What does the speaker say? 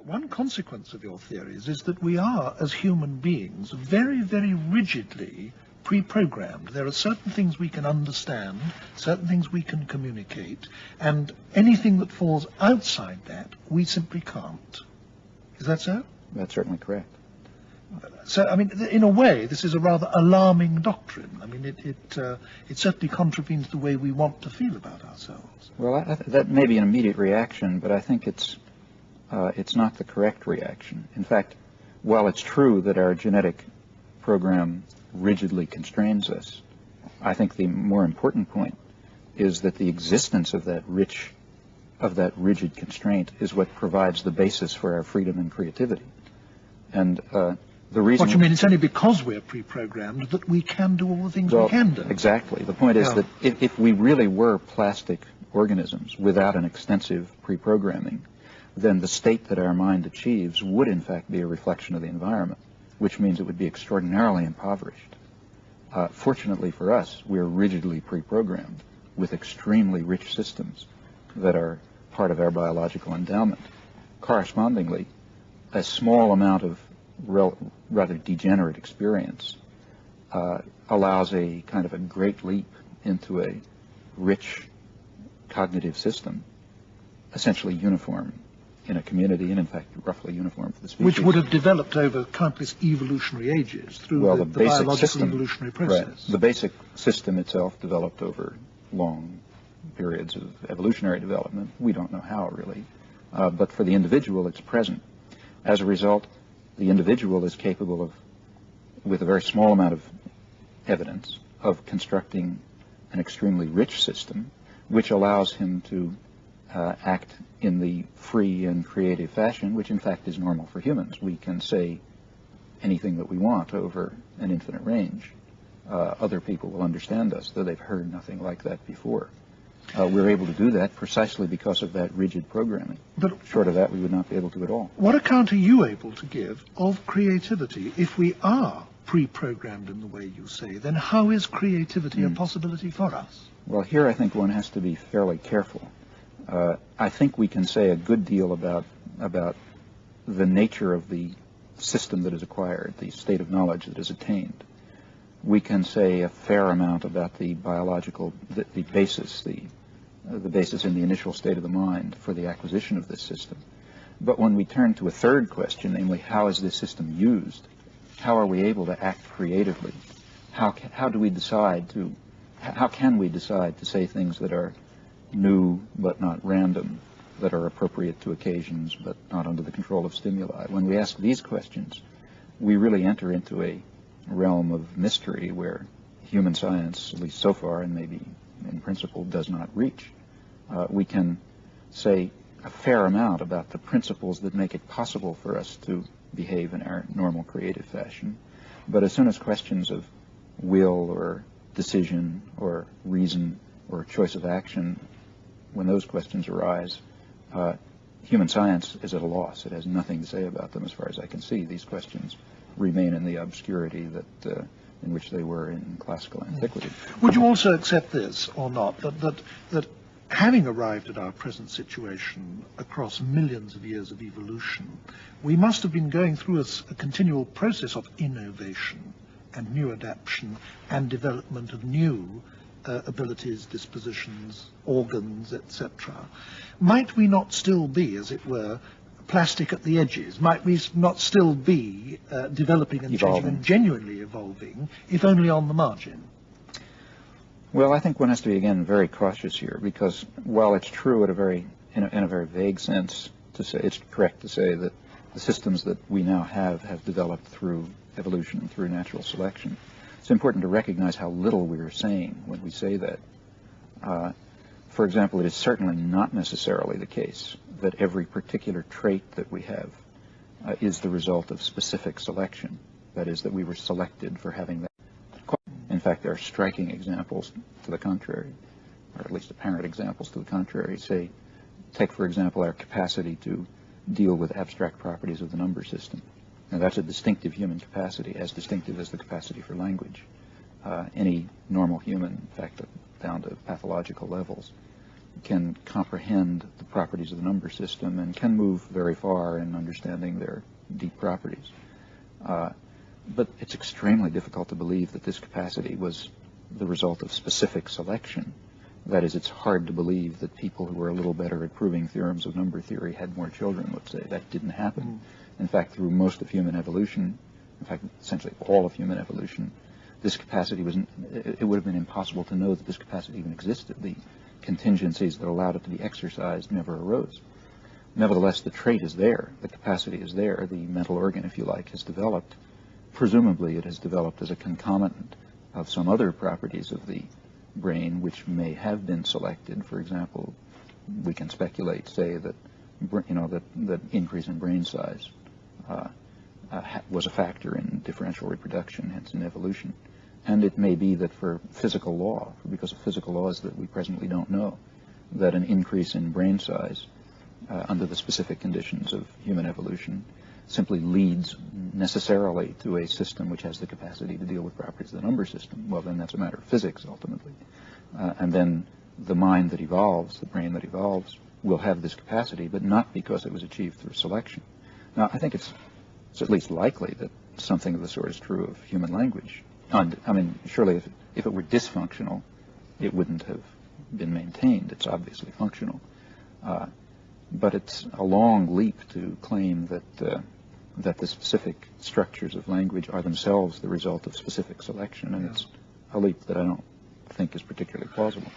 One consequence of your theories is that we are, as human beings, very, very rigidly pre-programmed. There are certain things we can understand, certain things we can communicate, and anything that falls outside that, we simply can't. Is that so? That's certainly correct. So, I mean, in a way, this is a rather alarming doctrine. I mean, it certainly contravenes the way we want to feel about ourselves. Well, that may be an immediate reaction, but I think it's not the correct reaction. In fact, while it's true that our genetic program rigidly constrains us, I think the more important point is that the existence of that rigid constraint is what provides the basis for our freedom and creativity. And the reason... What you mean, it's only because we're pre-programmed that we can do all the things we can do. Exactly. The point is that if we really were plastic organisms without an extensive pre-programming, then the state that our mind achieves would in fact be a reflection of the environment, which means it would be extraordinarily impoverished. Fortunately for us, we're rigidly pre-programmed with extremely rich systems that are part of our biological endowment. Correspondingly, a small amount of rather degenerate experience allows a kind of a great leap into a rich cognitive system, essentially uniform in a community, and in fact roughly uniform for the species. Which would have developed over countless evolutionary ages through the biological evolutionary process. Right. The basic system itself developed over long periods of evolutionary development. We don't know how, really. But for the individual, it's present. As a result, the individual is capable of, with a very small amount of evidence, of constructing an extremely rich system, which allows him to act in the free and creative fashion, which in fact is normal for humans. We can say anything that we want over an infinite range. Other people will understand us, though they've heard nothing like that before. We're able to do that precisely because of that rigid programming. But short of that, we would not be able to at all. What account are you able to give of creativity? If we are pre-programmed in the way you say, then how is creativity a possibility for us? Well, here I think one has to be fairly careful. I think we can say a good deal about the nature of the system that is acquired, the state of knowledge that is attained. We can say a fair amount about the biological, the basis in the initial state of the mind for the acquisition of this system. But when we turn to a third question, namely, how is this system used? How are we able to act creatively? How can we decide to say things that are new but not random, that are appropriate to occasions but not under the control of stimuli? When we ask these questions, we really enter into a realm of mystery where human science, at least so far, and maybe in principle, does not reach. We can say a fair amount about the principles that make it possible for us to behave in our normal creative fashion, but as soon as questions of will or decision or reason or choice of action, when those questions arise, human science is at a loss. It has nothing to say about them as far as I can see. These questions remain in the obscurity that in which they were in classical antiquity. Would you also accept this, or not, that having arrived at our present situation across millions of years of evolution, we must have been going through a continual process of innovation and new adaptation and development of new abilities, dispositions, organs, etc. Might we not still be, as it were, plastic at the edges? Might we not still be developing and changing and genuinely evolving, if only on the margin? Well, I think one has to be, again, very cautious here, because while it's true in a very vague sense to say, it's correct to say that the systems that we now have developed through evolution, through natural selection. It's important to recognize how little we are saying when we say that. For example, it is certainly not necessarily the case that every particular trait that we have is the result of specific selection. That is, that we were selected for having that. In fact, there are striking examples to the contrary, or at least apparent examples to the contrary. Say, take, for example, our capacity to deal with abstract properties of the number system. Now, that's a distinctive human capacity, as distinctive as the capacity for language. Any normal human, in fact, down to pathological levels, can comprehend the properties of the number system and can move very far in understanding their deep properties. But it's extremely difficult to believe that this capacity was the result of specific selection. That is, it's hard to believe that people who were a little better at proving theorems of number theory had more children, let's say. That didn't happen. In fact, through most of human evolution, in fact, essentially all of human evolution, this capacity it would have been impossible to know that this capacity even existed. The contingencies that allowed it to be exercised never arose. Nevertheless, the trait is there. The capacity is there. The mental organ, if you like, has developed. Presumably, it has developed as a concomitant of some other properties of the brain which may have been selected. For example, we can speculate, say, that that increase in brain size was a factor in differential reproduction, hence in evolution. And it may be that for physical law, because of physical laws that we presently don't know, that an increase in brain size under the specific conditions of human evolution simply leads necessarily to a system which has the capacity to deal with properties of the number system. Well, then that's a matter of physics, ultimately. And then the mind that evolves, the brain that evolves, will have this capacity, but not because it was achieved through selection. Now, I think it's at least likely that something of the sort is true of human language. And, I mean, surely if it were dysfunctional, it wouldn't have been maintained. It's obviously functional. But it's a long leap to claim that the specific structures of language are themselves the result of specific selection, and it's a leap that I don't think is particularly plausible.